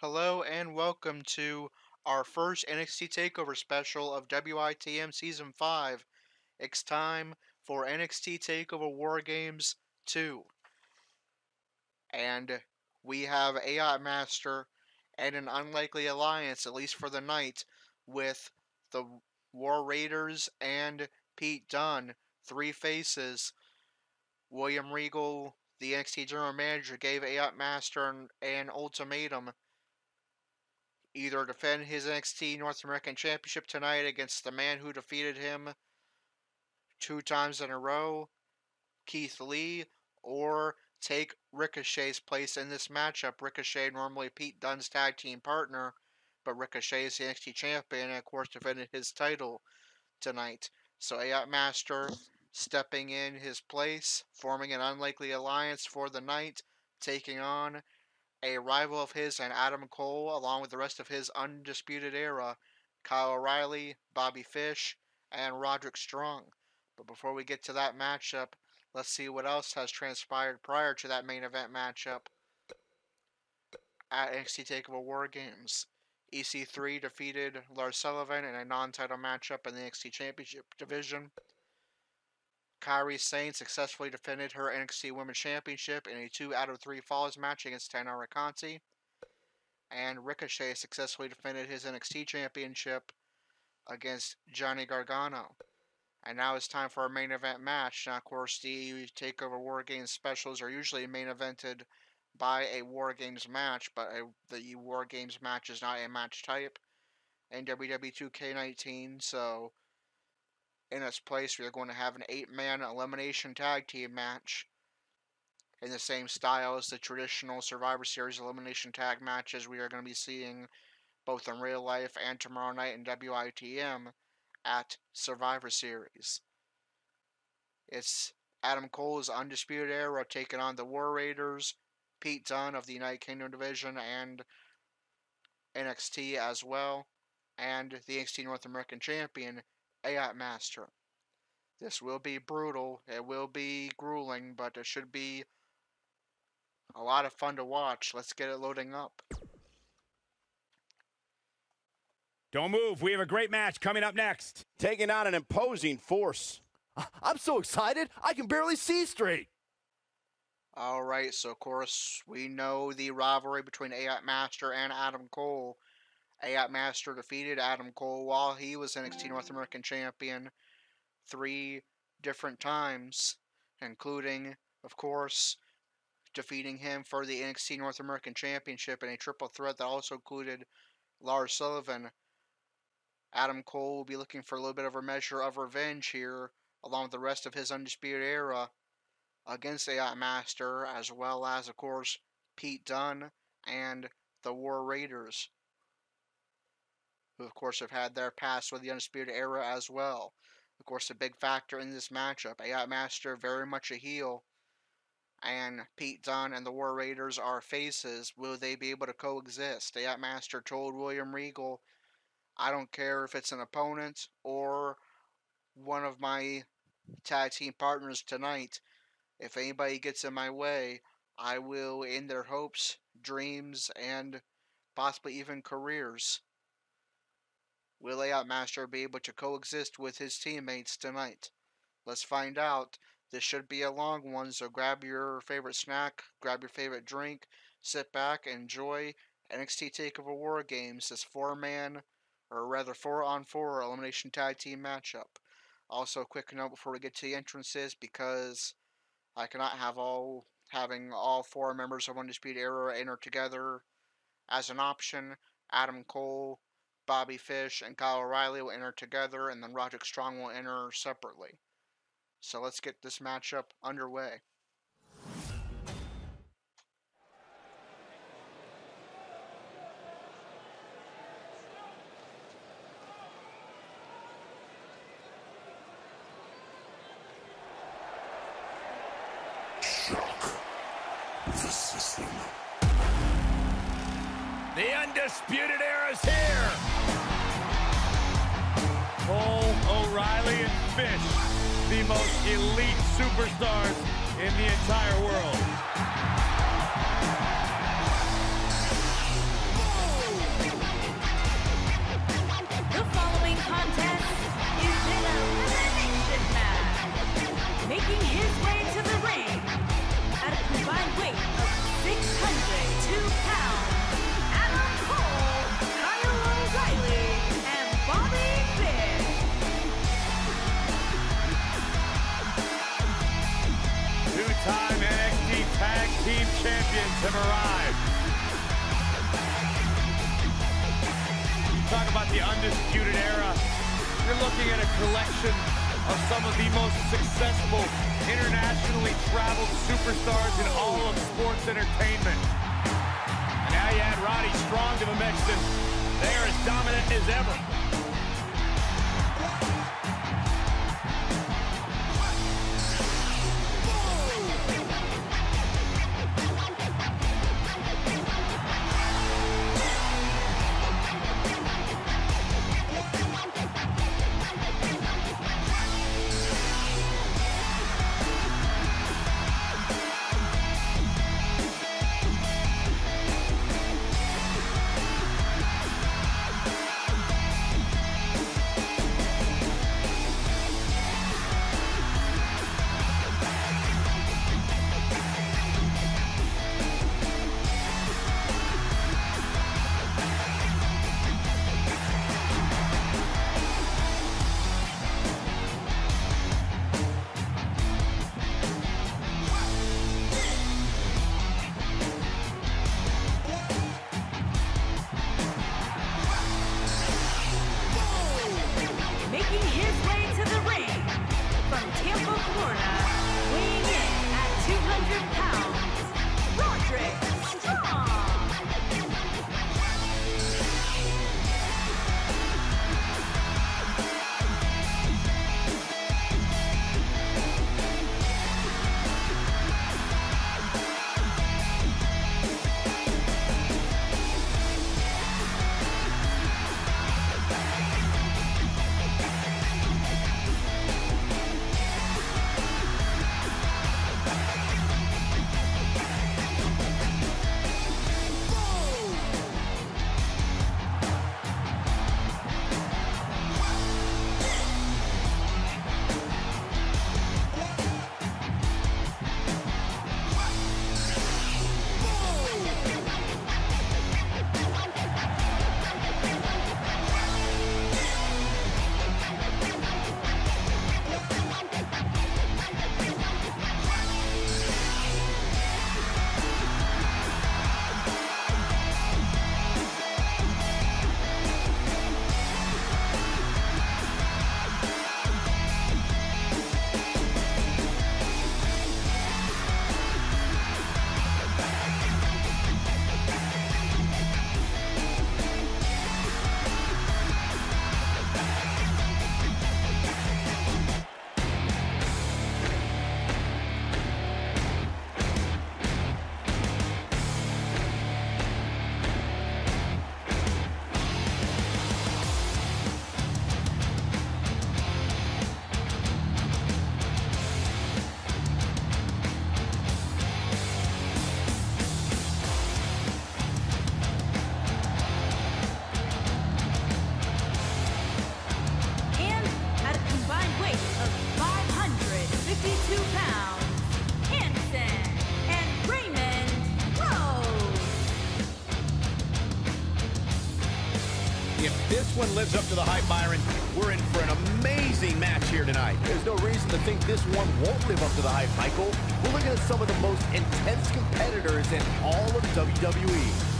Hello and welcome to our first NXT TakeOver special of WITM Season 5. It's time for NXT TakeOver WarGames 2. And we have AI Master and an unlikely alliance, at least for the night, with the War Raiders and Pete Dunne, three faces. William Regal, the NXT General Manager, gave AI Master an ultimatum: either defend his NXT North American Championship tonight against the man who defeated him 2 times in a row, Keith Lee, or take Ricochet's place in this matchup. Ricochet, normally Pete Dunne's tag team partner, but Ricochet is the NXT champion and, of course, defended his title tonight. So AI Master stepping in his place, forming an unlikely alliance for the night, taking on a rival of his and Adam Cole, along with the rest of his Undisputed Era, Kyle O'Reilly, Bobby Fish, and Roderick Strong. But before we get to that matchup, let's see what else has transpired prior to that main event matchup at NXT TakeOver WarGames. EC3 defeated Lars Sullivan in a non-title matchup in the NXT Championship division. Kairi Sane successfully defended her NXT Women's Championship in a 2 out of 3 falls match against Taynara Conti. And Ricochet successfully defended his NXT Championship against Johnny Gargano. And now it's time for our main event match. Now, of course, the TakeOver WarGames specials are usually main evented by a WarGames match, but the WarGames match is not a match type in WWE 2K19, so in its place, we are going to have an 8-man elimination tag team match in the same style as the traditional Survivor Series elimination tag matches we are going to be seeing both in real life and tomorrow night in WITM at Survivor Series. It's Adam Cole's Undisputed Era taking on the War Raiders, Pete Dunne of the United Kingdom division and NXT as well, and the NXT North American Champion, AI Master. This will be brutal, it will be grueling, but it should be a lot of fun to watch. Let's get it loading up. Don't move, we have a great match coming up next. Taking on an imposing force. I'm so excited, I can barely see straight. Alright, so of course, we know the rivalry between AI Master and Adam Cole. AI Master defeated Adam Cole while he was NXT North American Champion 3 different times, including, of course, defeating him for the NXT North American Championship in a triple threat that also included Lars Sullivan. Adam Cole will be looking for a little bit of a measure of revenge here, along with the rest of his Undisputed Era, against AI Master, as well as, of course, Pete Dunne and the War Raiders, who of course have had their past with the Undisputed Era as well. Of course, a big factor in this matchup. AI Master very much a heel, and Pete Dunne and the War Raiders are faces. Will they be able to coexist? AI Master told William Regal, I don't care if it's an opponent or one of my tag team partners tonight. If anybody gets in my way, I will end their hopes, dreams, and possibly even careers. Will AI Master be able to coexist with his teammates tonight? Let's find out. This should be a long one, so grab your favorite snack, grab your favorite drink, sit back, enjoy NXT TakeOver WarGames, this 4-man, or rather 4-on-4 elimination tag team matchup. Also, a quick note before we get to the entrances, because I cannot have having all 4 members of Undisputed Era enter together as an option. Adam Cole, Bobby Fish, and Kyle O'Reilly will enter together, and then Roderick Strong will enter separately. So let's get this matchup underway. The Undisputed Era's here. Cole, O'Reilly, and Fish, the most elite superstars in the entire world. champions have arrived. You talk about the Undisputed Era. You're looking at a collection of some of the most successful, internationally traveled superstars in all of sports entertainment. And now you add Roddy Strong to the mix, and they are as dominant as ever. Making his way to the ring from Tampa, Florida, weighing in at 200 pounds, Roderick Strong. This one lives up to the hype, Byron. We're in for an amazing match here tonight. There's no reason to think this one won't live up to the hype, Michael. We're looking at some of the most intense competitors in all of WWE.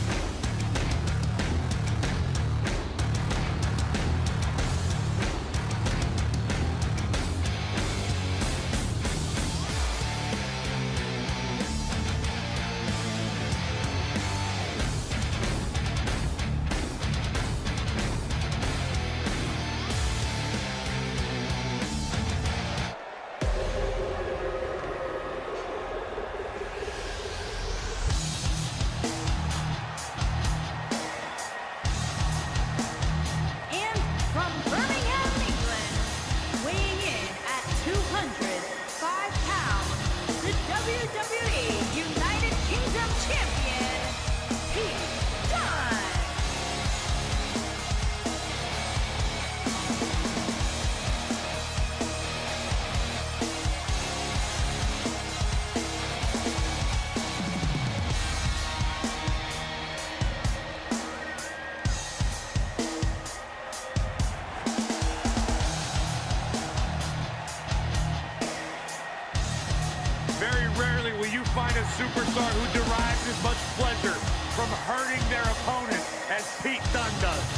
a superstar who derives as much pleasure from hurting their opponent as Pete Dunne does.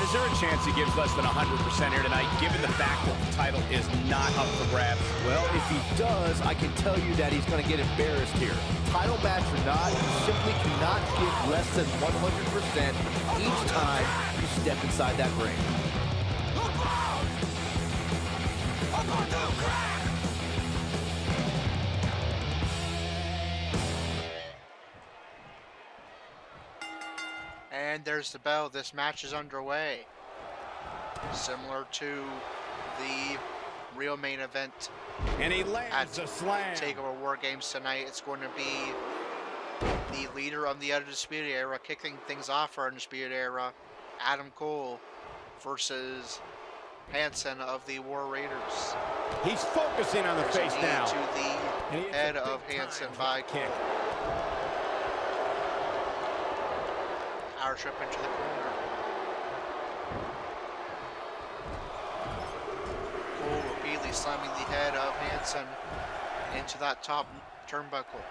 Is there a chance he gives less than 100% here tonight, given the fact that the title is not up for grabs? Well, if he does, I can tell you that he's going to get embarrassed here. Title match or not, you simply cannot give less than 100% each time you step inside that ring. And there's the bell. This match is underway. Similar to the real main event And he lands a slam. TakeOver WarGames tonight. It's going to be the leader of the Undisputed Era, kicking things off for Undisputed Era, Adam Cole versus Hanson of the War Raiders. He's focusing on the face now. To the head of Hanson by Cole. Power trip into the corner. Cole repeatedly slamming the head of Hanson into that top turnbuckle.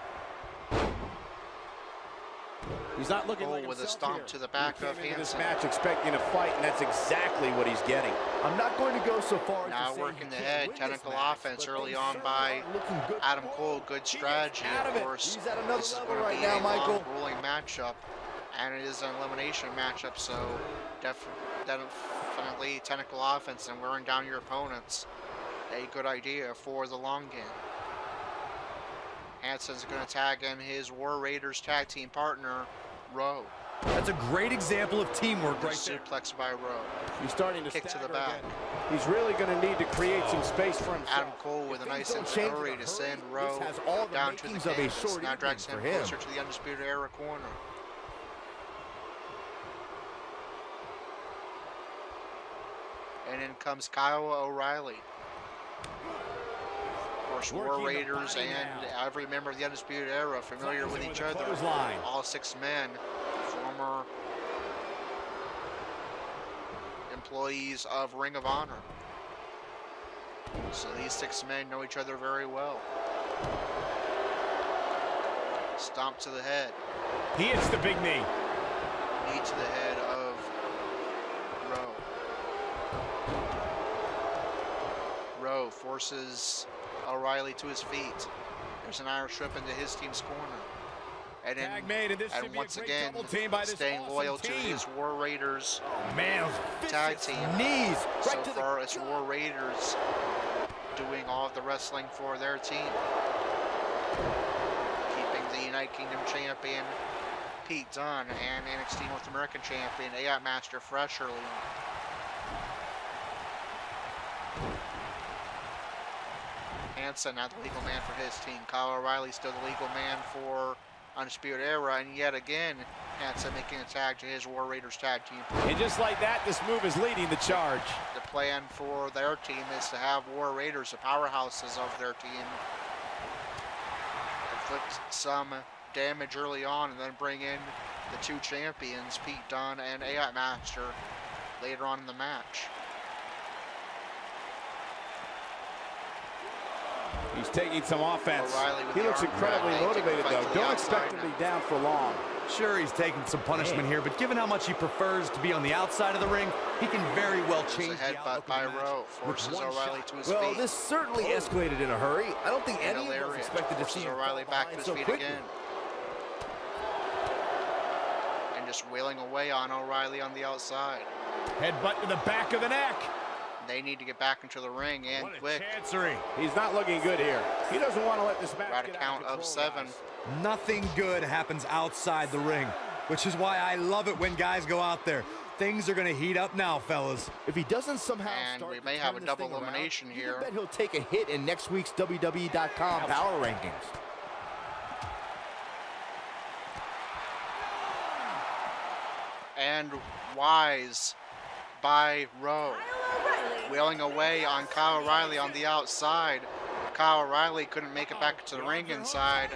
He's not looking Cole like with a himself stomp here. to the back of This Hanson. match expecting a fight, and that's exactly what he's getting. I'm not going to go so far as Now to say working he the can't head, win this technical match, offense but early they on sure by are looking good. Adam Cole. Good strategy, out of of it. course. He's at another This is level going to right be now, a Michael. long, grueling matchup, and it is an elimination matchup, so definitely technical offense and wearing down your opponents. A good idea for the long game. Hanson's going to tag in his War Raiders tag team partner, Rowe. That's a great example of teamwork right there. Suplex by Rowe. He's starting to Kick to the stagger back. again. He's really going to need to create some space for himself. Adam Cole with a nice hurry to send Rowe has all the down to the makings of a canvas. short Now drags him evening for him. closer to the Undisputed Era corner. And in comes Kyle O'Reilly. Of course, War Working the Raiders body and now. every member of the Undisputed Era familiar with Closing each with a other. clothesline. All 6 men, former employees of Ring of Honor. So these 6 men know each other very well. Stomp to the head. He hits the big knee. Knee to the head of Rowe. Rowe forces O'Reilly to his feet. There's an Irish whip into his team's corner. And then, Tag made, and this should be a once great again, double team by this staying awesome loyal to team. his War Raiders Oh, man, those tag vicious team. knees. So Right to the far, it's War Raiders doing all of the wrestling for their team. Keeping the United Kingdom champion Pete Dunne and NXT North American champion AI Master fresh early on. Hanson now the legal man for his team. Kyle O'Reilly still the legal man for Undisputed Era, and yet again, Hanson making a tag to his War Raiders tag team. And just like that, this move is leading the charge. The plan for their team is to have War Raiders, the powerhouses of their team, inflict some damage early on and then bring in the 2 champions, Pete Dunne and AI Master, later on in the match. He's taking some offense. He looks incredibly motivated, though. Don't expect him to be down for long. Sure, he's taking some punishment here, but given how much he prefers to be on the outside of the ring, he can very well change the outlook by of the match. Rowe forces O'Reilly to his feet. Well, this certainly escalated in a hurry. I don't think any of us expected to see O'Reilly back to his feet again. And just wheeling away on O'Reilly on the outside. Headbutt to the back of the neck. They need to get back into the ring and quick. Chancery. He's not looking good here. He doesn't want to let this match We're at a get count out of 7. Nothing good happens outside the ring, which is why I love it when guys go out there. Things are going to heat up now, fellas. If he doesn't somehow and we may have a double elimination here. I bet he'll take a hit in next week's WWE.com Power Rankings. And wise by Rowe. Wheeling away on Kyle O'Reilly on the outside. Kyle O'Reilly couldn't make it back to the ring inside.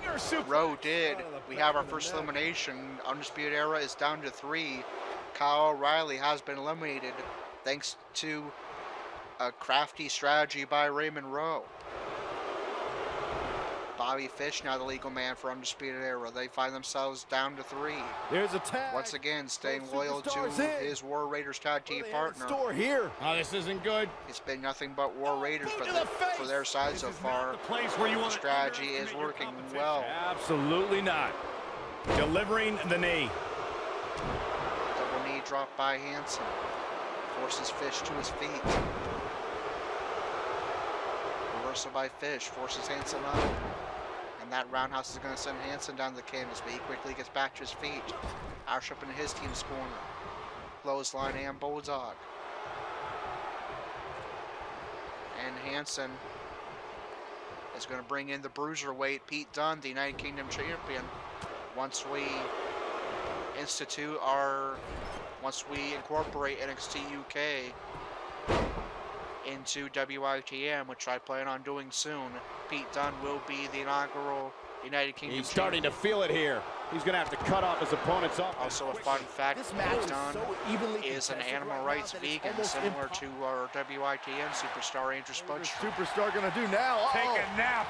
Rowe did. We have our first elimination. Undisputed Era is down to 3. Kyle O'Reilly has been eliminated thanks to a crafty strategy by Raymond Rowe. Bobby Fish now the legal man for Undisputed Era. They find themselves down to 3. There's a tag. Once again, staying loyal to his War Raiders tag team partner. Here. Oh, this isn't good. It's been nothing but War Raiders for their side so far. The strategy is working well. Absolutely not. Delivering the knee. Double knee drop by Hansen. Forces Fish to his feet. Reversal by Fish. Forces Hansen up. And that roundhouse is going to send Hansen down the canvas, but he quickly gets back to his feet. Roush up into his team's corner. Clothesline and Bulldog. And Hansen is going to bring in the Cruiserweight Pete Dunne, the United Kingdom champion. Once we incorporate NXT UK into WITM, which I plan on doing soon, Pete Dunne will be the inaugural United Kingdom He's starting to feel it here. He's going to have to cut off his opponent's offense. Also a fun fact, Pete Dunne is an animal rights vegan, similar to our WITM superstar Andrew Spudstrom. Superstar going to do now? Take a nap.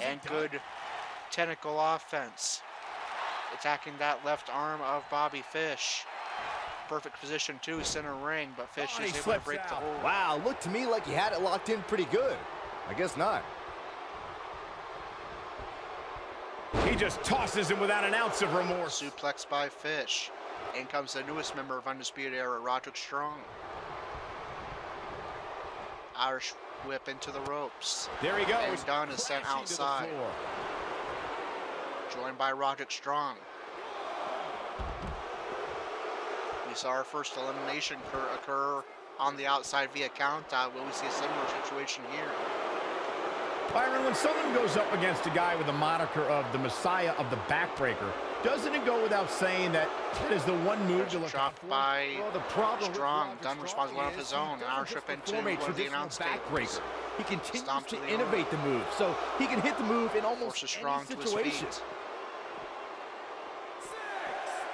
And good tentacle offense. Attacking that left arm of Bobby Fish. Perfect position too, center ring, but Fish is able to break the hold. Wow, looked to me like he had it locked in pretty good. I guess not. He just tosses him without an ounce of remorse. Suplex by Fish. In comes the newest member of Undisputed Era, Roderick Strong. Irish whip into the ropes. There he goes. And Dunne is sent outside. Joined by Roderick Strong. We saw our first elimination occur on the outside via countout. Will we see a similar situation here? Byron, when someone goes up against a guy with the moniker of the Messiah of the Backbreaker, doesn't it go without saying that it is the one move to look out for? By Well, the problem Strong. Dunne responds one of his own, and our trip into one of the announce tables. He continues Stomp to to the innovate the move, so he can hit the move in almost Forces any Strong to his situation. feet.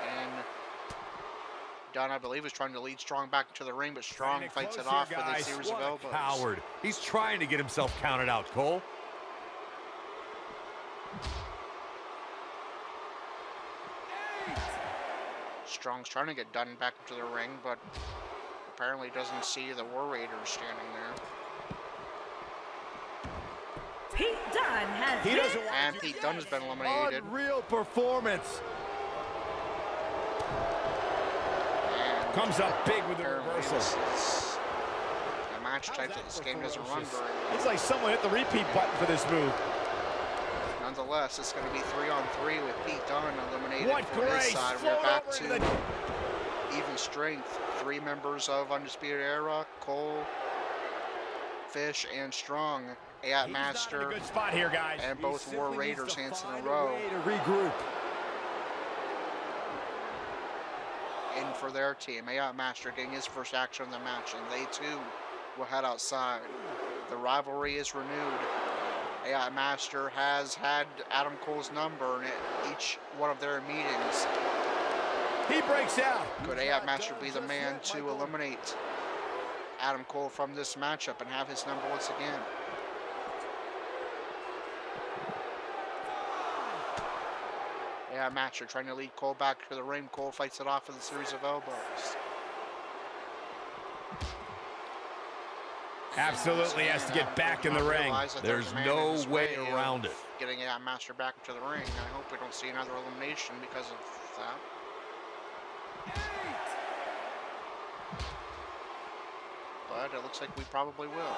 And Dunne, I believe, is trying to lead Strong back into the ring, but Strong fights it off with a series of elbows. Coward. He's trying to get himself counted out, Cole. Strong's trying to get Dunne back into the ring, but apparently doesn't see the War Raiders standing there. Pete Dunne has been And Pete Dunne has been eliminated. Unreal performance. And Comes up big with the apparently reversal. this is a match type that this game doesn't run very well. It's like someone hit the repeat button for this move. Nonetheless, it's going to be 3-on-3 with Pete Dunne eliminated What from his grace! side. Float We're back over to into the... even strength. 3 members of Undisputed Era, Cole, Fish, and Strong. Ayat Master He's not in a good spot here, guys. and both War Raiders, Hansen and Rowe, To regroup. in for their team. Ayat Master getting his first action of the match, and they too will head outside. The rivalry is renewed. Ayat Master has had Adam Cole's number in each one of their meetings. He breaks out. Could Ayat Master be the man to eliminate Adam Cole from this matchup and have his number once again? AI Master trying to lead Cole back to the ring. Cole fights it off with a series of elbows. Absolutely has to get back in the ring. There's no way around it. Getting AI Master back into the ring. I hope we don't see another elimination because of that. But it looks like we probably will.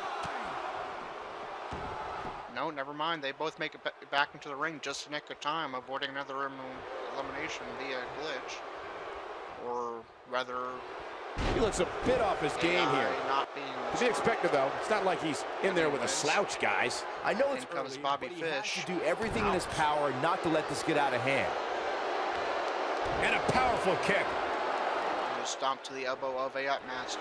No, never mind. They both make it back into the ring just in the nick of time, avoiding another elimination via glitch. Or rather, he looks a bit off his game here. Not being to be expected, though. It's not like he's in there with a slouch, guys. I know it's comes early, Bobby but Fish. he has to do everything in his power not to let this get out of hand. And a powerful kick. And a stomp to the elbow of AI Master.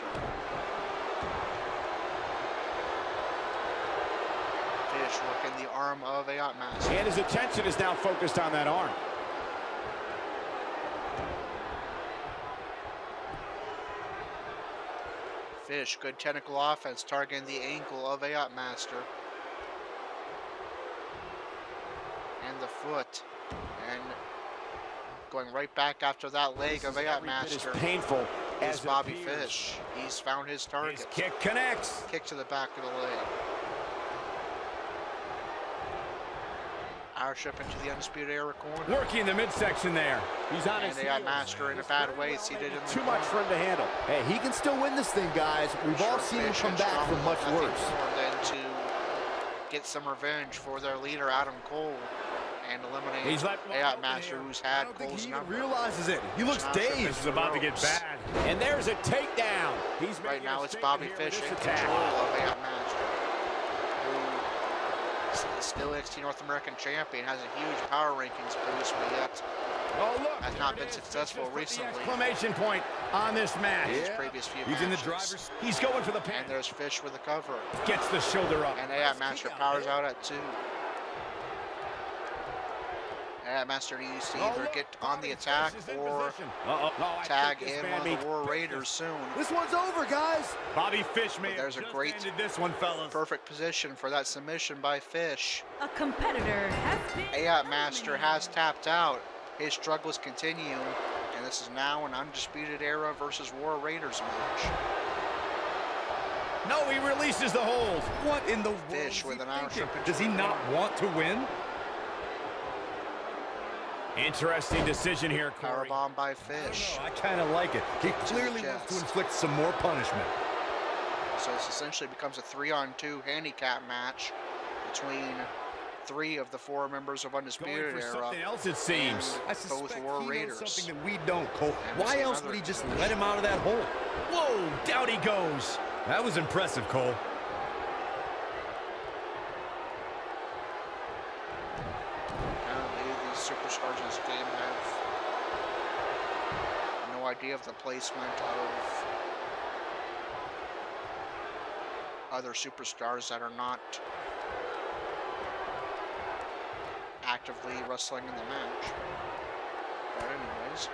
Fish working the arm of AI Master. And his attention is now focused on that arm. Fish, good technical offense, targeting the ankle of AI Master. And the foot. And going right back after that leg of AI Master. Painful is Bobby Fish. He's found his target. His kick connects. Kick to the back of the leg. Roush up into the Undisputed Era corner. Working the midsection there. He's on his heels. And Master in a bad way, seated in the too much for him to handle. Hey, he can still win this thing, guys. We've all seen him come back from much worse. Than to get some revenge for their leader, Adam Cole, and eliminate AI Master, who's had Cole's number. He realizes it. He looks dazed. This is about to get bad. And there's a takedown. He's right now it's Bobby Fish in control of AI Master. Still NXT North American champion, has a huge power rankings boost, but yet has not been successful recently. Exclamation point on this match. His previous few matches. In the driver's. He's going for the pin. And there's Fish with the cover. Gets the shoulder up. And AI Master powers out at 2. AI Master needs to either get on the attack or tag in one of the War Raiders soon. This one's over, guys. Bobby Fish may there's a great this one, fellas. Perfect position for that submission by Fish. A competitor has been AI Master has tapped out. His struggles continue, and this is now an Undisputed Era versus War Raiders match. No, he releases the hold. What in the world? Fish with an Irish. Does he not want to win? Interesting decision here, Corey. Powerbomb by Fish. I kind of like it. He clearly wants to inflict some more punishment. So this essentially becomes a 3-on-2 handicap match between 3 of the 4 members of Undisputed Era. Something else, it seems. I suspect both War Raiders. Something that we don't, Cole. Why else would he just let him out of that hole? Whoa, down he goes. That was impressive, Cole. Superstars in this game have no idea of the placement of other superstars that are not actively wrestling in the match. But anyways.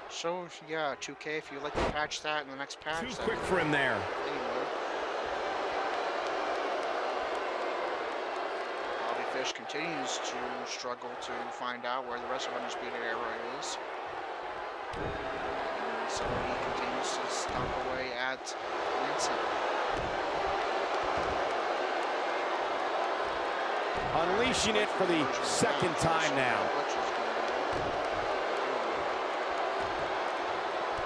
So yeah, 2K, if you'd like to patch that in the next patch. Too quick for him there. Anyway. Fish continues to struggle to find out where the rest of Undisputed Era is. And so he continues to stomp away at Vincent. Unleashing it for the second time now.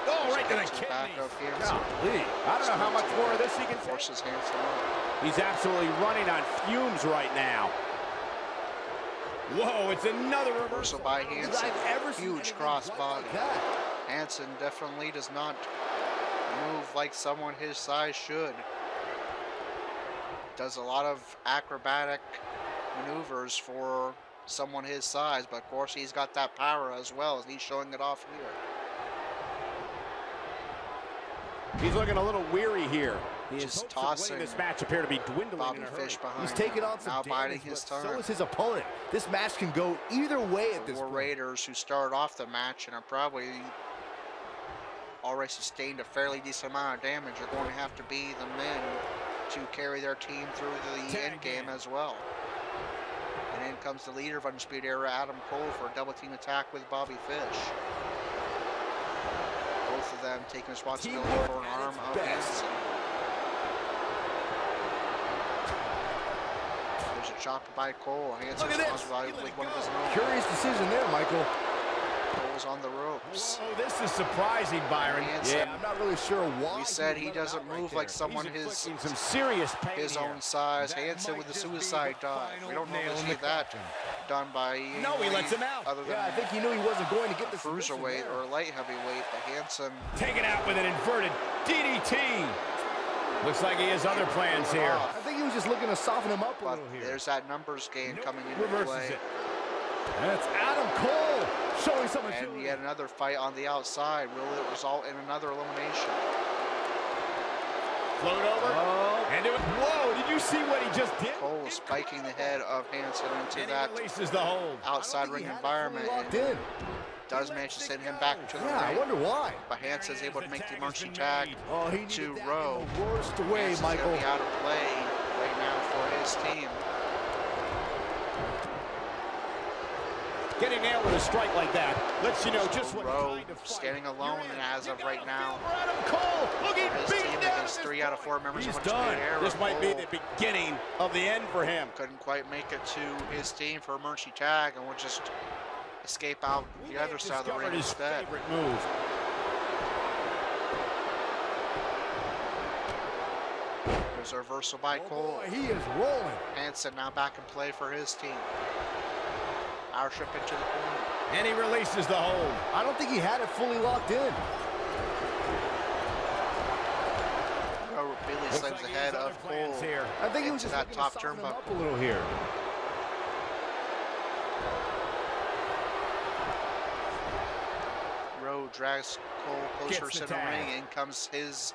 Oh, right to the kidneys. I don't know how much more of this he can force his hands up. He's absolutely running on fumes right now. Whoa, it's another reversal by Hansen. Huge crossbody. Hansen definitely does not move like someone his size should. Does a lot of acrobatic maneuvers for someone his size, but of course he's got that power as well, as he's showing it off here. He's looking a little weary here. Just tossing this match appear to be dwindling Bobby in a Fish hurry. behind. He's taking on some now damage, biding his time. So is his opponent. This match can go either way at this point. War Raiders, who started off the match and are probably already sustained a fairly decent amount of damage, are going to have to be the men to carry their team through the end game as well. And in comes the leader of Undisputed Era, Adam Cole, for a double team attack with Bobby Fish. Both of them taking responsibility for an arm of Hanson. There's a chopper by Cole. Hanson responsible with one of his own. Curious decision there, Michael. Cole's on the ropes. Oh, this is surprising, Byron. Hanson, Yeah, I'm not really sure why. we said he doesn't move like someone his some serious pain his own size. Hanson with the suicide dive. We don't normally see that done by No, he lets him out. other than Yeah, I think he knew he wasn't going to get the cruiserweight or light heavyweight, but Hanson taken out with an inverted DDT. Looks like he has other plans here. I think he was just looking to soften him up a but little here. there's that numbers game coming into Reverses play. it. That's Adam Cole showing some And agility. yet another fight on the outside. Will it result in another elimination? Float over. And do it. Whoa, did you see what he just did? Cole is spiking the head of Hanson into And that he releases the hold. outside ring environment Locked and in. does manage to send him back to the Yeah, I ring. wonder why. But Hanson is able to make the emergency tag Oh, he needed to that Rowe. in the worst way, Hanson's Michael. going to be out of play right now for his team. Getting nailed with a strike like that lets you know just what Rowe kind of fight standing alone, you're in. and as of right now, Adam Cole looking his beat team down. against 3 out of 4 members He's of done. Undisputed Era. This might be Cole the beginning of the end for him. couldn't quite make it to his team for emergency tag and will just escape out the other side of the ring his instead. favorite move. There's a reversal by Cole. Boy, he is rolling. Hanson now back in play for his team. Power trip into the corner. And he releases the hold. I don't think he had it fully locked in. Rowe really slams the head of Cole here. I think he was into just that looking top to soften him turnbuckle. up a little here. Rowe drags Cole closer Gets to the the tag. ring. In comes his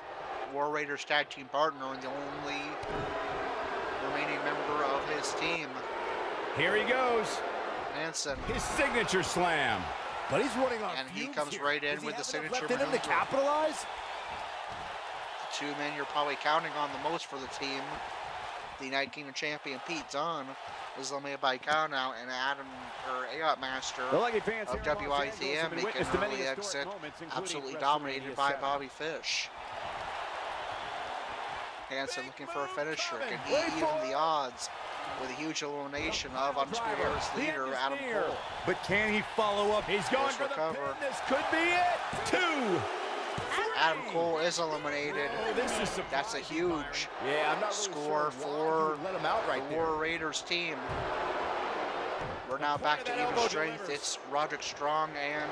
War Raiders tag team partner and the only remaining member of his team, Here he goes. Hanson. His signature slam. But he's running on And he fumes comes here. right in Does he with the have enough signature left in him to maneuver. capitalize? The 2 men you're probably counting on the most for the team. The United Kingdom champion Pete Dunne was eliminated by count out, and AOT Master The Lucky fans of here in Los Angeles have WITM been making witness an to many early historic exit, moments, including absolutely WrestleMania dominated by 7. Bobby Fish. Hanson looking for a finisher. Can he Wait even for the odds with a huge elimination of Undisputed Era's leader, Adam Cole? But can he follow up? He's going Nice for the recover. pin. This could be it. 2. Adam Cole is eliminated. Oh, this is surprising, That's a huge Yeah, I'm not really score sure why for he let him out right the there. War Raiders team. We're now back to even strength. It's Roderick Strong and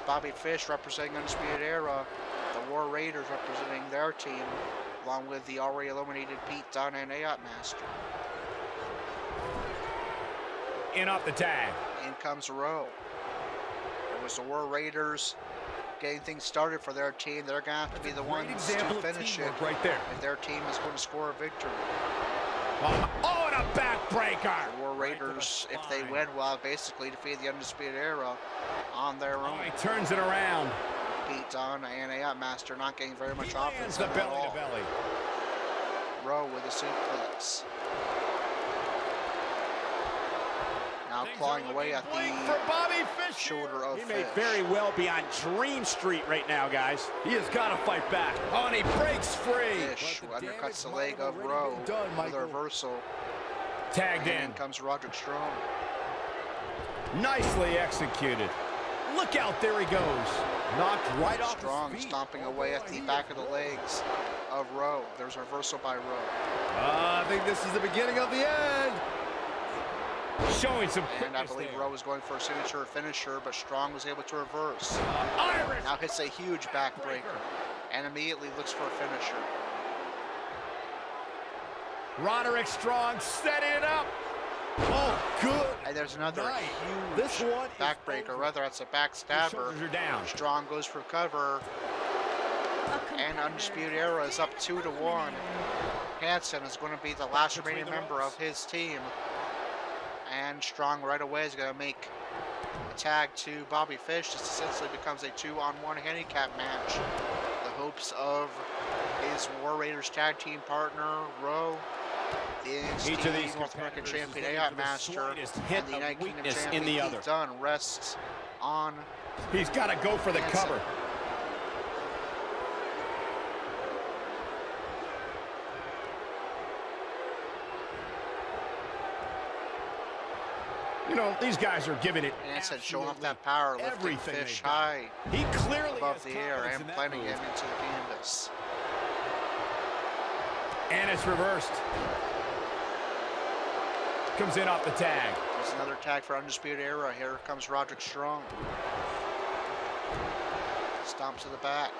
Bobby Fish representing Undisputed Era. The War Raiders representing their team, along with the already eliminated Pete Dunne and AOT Master. In off the tag. In comes Rowe. It was the War Raiders getting things started for their team. They're going to have to be the Great ones example to of finish it teamwork right there. if their team is going to score a victory. Oh, and a backbreaker. The War Raiders, if they win, will have basically defeated the Undisputed Era on their Oh, own. he turns it around. Pete Dunne and AOT Master not getting very much He lands offense the at belly all. to belly. Rowe with a suplex. Now clawing away at Blink the for Bobby Fish. shoulder of He may Fish. very well be on Dream Street right now, guys. He has got to fight back. Oh, and he breaks free. Fish But the undercuts the damage leg might have of already Rowe been done, with a Michael. reversal. Tagged And in. in comes Roderick Strong. Nicely executed. Look out, there he goes. Knocked right off Strong his feet. stomping away at the back of the legs of Rowe. There's a reversal by Rowe. I think this is the beginning of the end. Showing some And I quickness believe there. Rowe was going for a signature finisher, but Strong was able to reverse. Irish. Now hits a huge backbreaker and immediately looks for a finisher. Roderick Strong setting it up. Oh, good. And there's another Nice. huge This one is backbreaker, over. rather it's a His backstabber. shoulders are down. Strong goes for cover, and Undisputed Era is up 2-1. Hanson is going to be the last remaining member of his team. And Strong right away is going to make a tag to Bobby Fish. This essentially becomes a 2-on-1 handicap match. The hopes of his War Raiders tag team partner, Rowe, the Each of these North American competitors champion is AI looking for the Master slightest and hint the of United Kingdom weakness champion in the other. Pete Dunne rests on He's got to go for the Hansen. cover. You know, these guys are giving it Hansen showing off that power, lifting everything Fish they've got. high He clearly above has the air confidence and in that planting move. him into the canvas. And it's reversed. Comes in off the tag. There's another tag for Undisputed Era. Here comes Roderick Strong. Stomp to the back.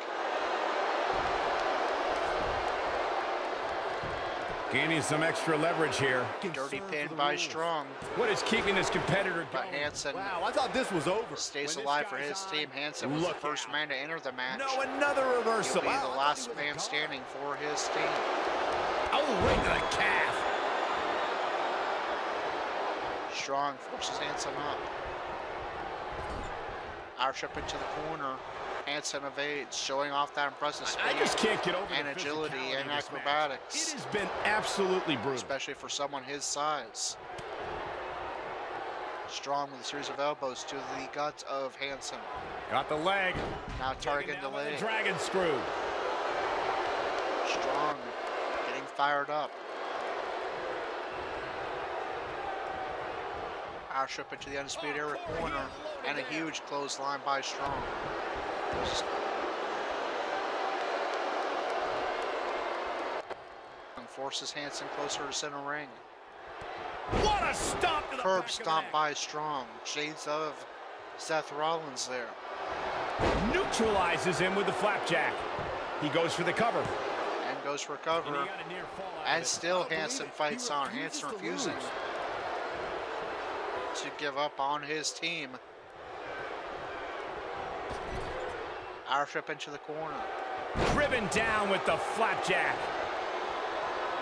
Gaining some extra leverage here. Dirty pin by Strong. What is keeping this competitor But going? Hansen Wow, I thought this was over. stays When this alive for guy's his on, team. Hansen was the look first out. man to enter the match. No, another He'll reversal. be Wow, the I last thought he was man gone. standing for his team. Oh, right to the calf. Strong forces Hansen up. Irish up into the corner. Hansen evades, showing off that impressive I speed just can't get over and the agility physicality and of this match. acrobatics, It has been absolutely brutal. especially for someone his size. Strong with a series of elbows to the gut of Hansen. Got the leg. Now targeting the Taken down with leg. Dragon screw. Strong getting fired up. Irish up into the Undisputed Era corner and a huge clothesline by Strong. Forces Hansen closer to center ring. What a stomp to the Curb back stomp of the by Strong. Shades of Seth Rollins there. neck. Neutralizes him with the flapjack. He goes for the cover. And goes for And cover. he got a near fall out of And it. still Hansen fights on. Hansen refusing to give up on his team. Irish up into the corner. Driven down with the flapjack.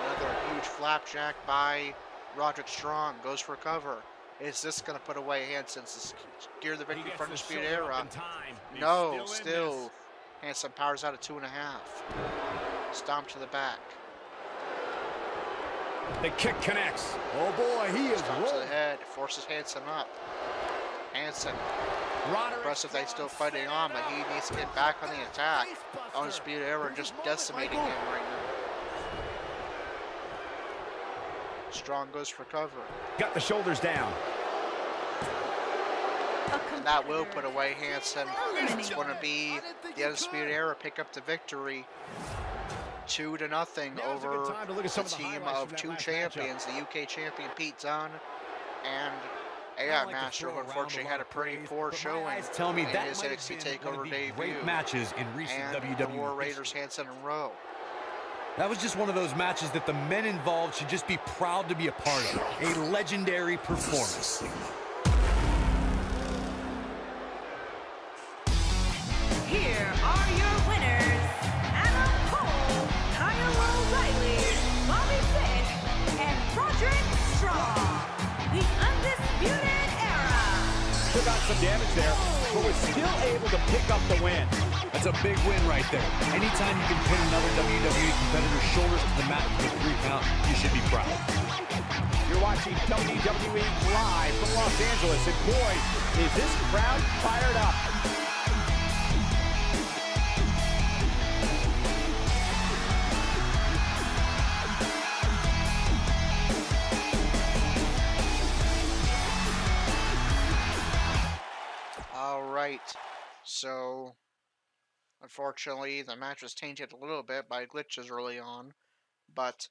Another huge flapjack by Roderick Strong. Goes for cover. Is this going to put away Hansen to secure the He victory gets for the Undisputed shoulder up Era? in time. He's No, in still. this. Hansen powers out at 2.5. Stomp to the back. The kick connects. Oh boy, he is Stomp to the rolling. head. Forces Hansen up. Hansen. Roderick Impressive that he's still Strong fighting set on, but he needs to get back on the attack. Facebuster. Undisputed Era just decimating him right now. Strong goes for cover. Got the shoulders down. And that will put away Hansen. It's going to be the Undisputed Era pick up the victory 2-0 Now's a good over time to look at the some of the team highlights of from that two last champions, the UK champion Pete Dunne and AI Master, who unfortunately had a pretty poor showing Tell me in that his might have NXT been one TakeOver of the debut. great matches in recent And the WWE. War Raiders Hansen and Rowe. That was just one of those matches that the men involved should just be proud to be a part of. A legendary performance. Here are your winners, Adam Cole, Kyle O'Reilly, Bobby Fish, and Roderick Strong. The Undisputed Era. Took on some damage there, but was still able to pick up the win. That's a big win right there. Anytime you can pin another WWE competitor's shoulders to the mat with a 3 count, you should be proud. You're watching WWE live from Los Angeles, and boy, is this crowd fired up. All right, so unfortunately the match was tainted a little bit by glitches early on, but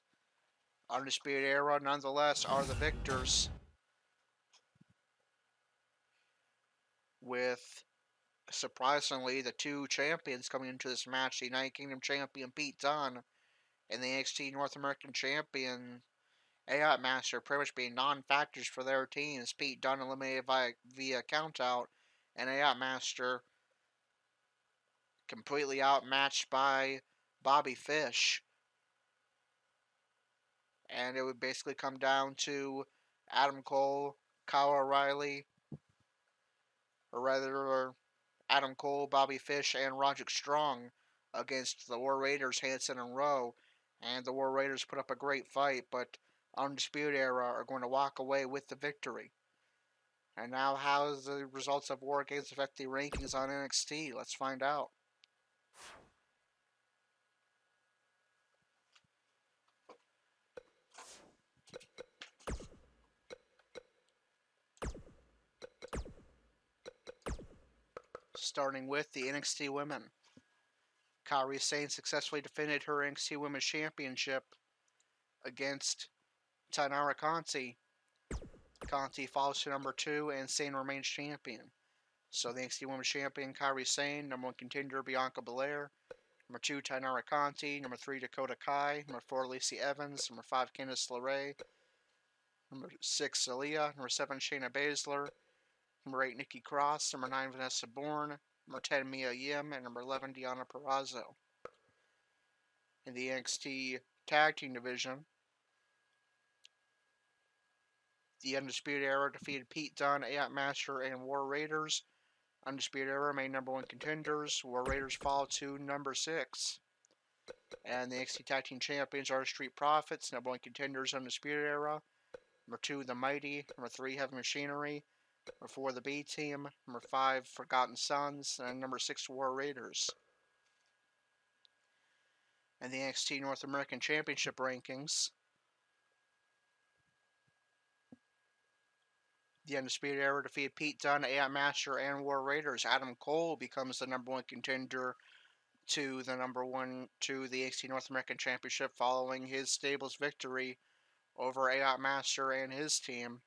Undisputed Era nonetheless are the victors with, surprisingly, the two champions coming into this match, the United Kingdom champion Pete Dunne and the NXT North American champion AI Master pretty much being non-factors for their teams. Pete Dunne eliminated via countout, and AI Master completely outmatched by Bobby Fish. And it would basically come down to Adam Cole, Kyle O'Reilly, or rather Adam Cole, Bobby Fish, and Roderick Strong against the War Raiders, Hansen and Rowe. And the War Raiders put up a great fight, but Undisputed Era are going to walk away with the victory. And now, how does the results of WarGames affect the rankings on NXT? Let's find out. Starting with the NXT Women. Kairi Sane successfully defended her NXT Women's Championship against Tainara Conti. Conti falls to number 2 and Sane remains champion. So the NXT Women's Champion Kairi Sane, number 1 contender Bianca Belair, number 2 Tainara Conti, number 3 Dakota Kai, number 4 Lacey Evans, number 5 Candice LeRae, number 6 Aaliyah, number 7 Shayna Baszler, number 8 Nikki Cross, number 9 Vanessa Bourne, number 10 Mia Yim, and number 11 Deonna Purrazzo. In the NXT Tag Team Division, the Undisputed Era defeated Pete Dunne, AI Master, and War Raiders. Undisputed Era made number 1 contenders. War Raiders fall to number 6. And the NXT Tag Team Champions are Street Profits, number 1 contenders Undisputed Era. Number 2, The Mighty. Number 3, Heavy Machinery. Number 4, The B Team. Number 5, Forgotten Sons. And number 6, War Raiders. And the NXT North American Championship rankings, the Undisputed Era defeated Pete Dunne, AI Master, and War Raiders. Adam Cole becomes the number 1 contender to the NXT North American Championship following his stable's victory over AI Master and his team.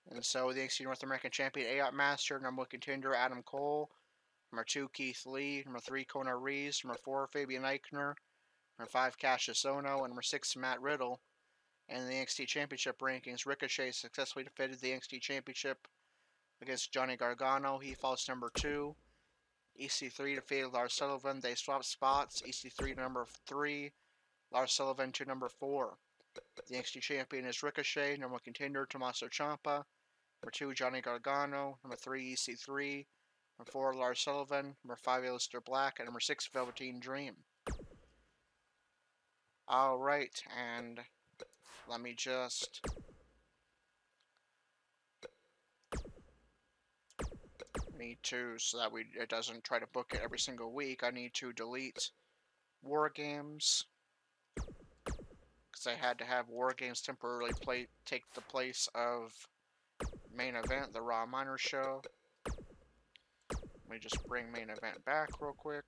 And so the NXT North American Champion, AI Master, number 1 contender Adam Cole, number 2 Keith Lee, number 3 Kona Reeves, number 4 Fabian Eichner, number 5 Cassius Ohno, and number 6 Matt Riddle. And the NXT Championship rankings, Ricochet successfully defended the NXT Championship against Johnny Gargano. He falls to number 2. EC3 defeated Lars Sullivan. They swapped spots. EC3 to number 3. Lars Sullivan to number 4. The NXT Champion is Ricochet. Number 1 contender Tommaso Ciampa. Number 2 Johnny Gargano. Number 3 EC3. Number 4 Lars Sullivan. Number 5 Aleister Black. And number 6 Velveteen Dream. Alright, and let me just need to, so that it doesn't try to book it every single week, I need to delete WarGames, because I had to have WarGames temporarily take the place of Main Event, the Raw Minor Show. Let me just bring Main Event back real quick.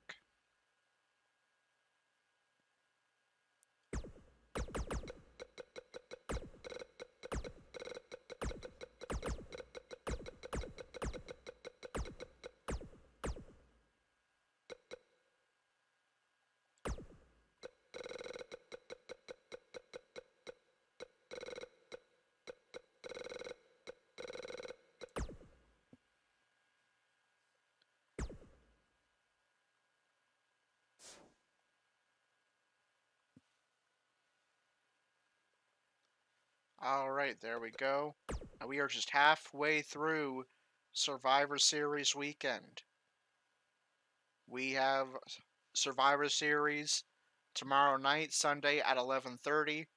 Alright, there we go. Now we are just halfway through Survivor Series weekend. We have Survivor Series tomorrow night, Sunday at 11:30.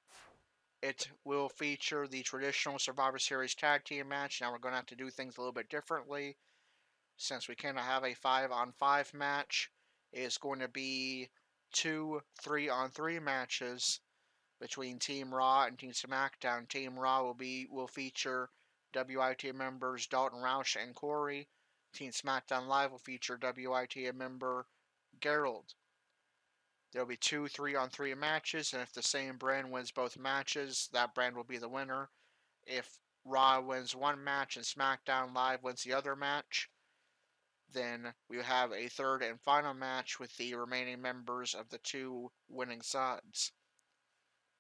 It will feature the traditional Survivor Series tag team match. Now we're going to have to do things a little bit differently. Since we cannot have a 5-on-5 match, it's going to be 2 3-on-3 matches between Team Raw and Team SmackDown. Team Raw will feature WITM members Dalton, Roush, and Corey. Team SmackDown Live will feature WITM member Gerald. There will be 2 3-on-3 matches, and if the same brand wins both matches, that brand will be the winner. If Raw wins one match and SmackDown Live wins the other match, then we will have a third and final match with the remaining members of the 2 winning sides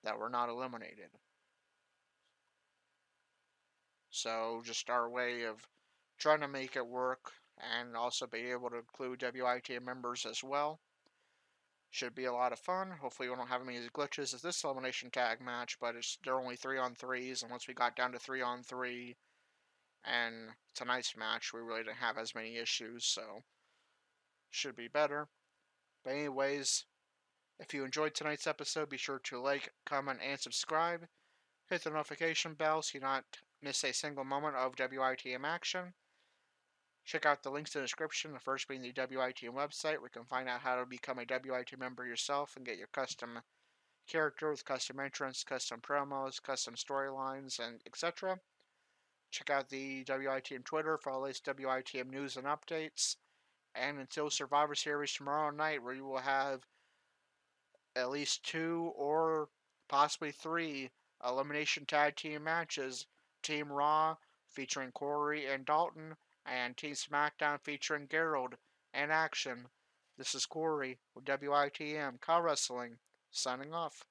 that were not eliminated. So just our way of trying to make it work and also be able to include WITM members as well. Should be a lot of fun. Hopefully we don't have any glitches as this elimination tag match, but they're only 3-on-3s, and once we got down to 3-on-3 and tonight's match, we really didn't have as many issues, so should be better. But anyways, If you enjoyed tonight's episode, be sure to like, comment, and subscribe. Hit the notification bell so you not miss a single moment of WITM action. Check out the links in the description, the first being the WITM website, where you can find out how to become a WITM member yourself and get your custom character with custom entrance, custom promos, custom storylines, and etc. Check out the WITM Twitter for all the latest WITM news and updates. And until Survivor Series tomorrow night, where you will have at least 2 or possibly 3 elimination tag team matches. Team Raw featuring Corey and Dalton, and Team SmackDown featuring Gerald and Action. This is Corey with WITM Car Wrestling, signing off.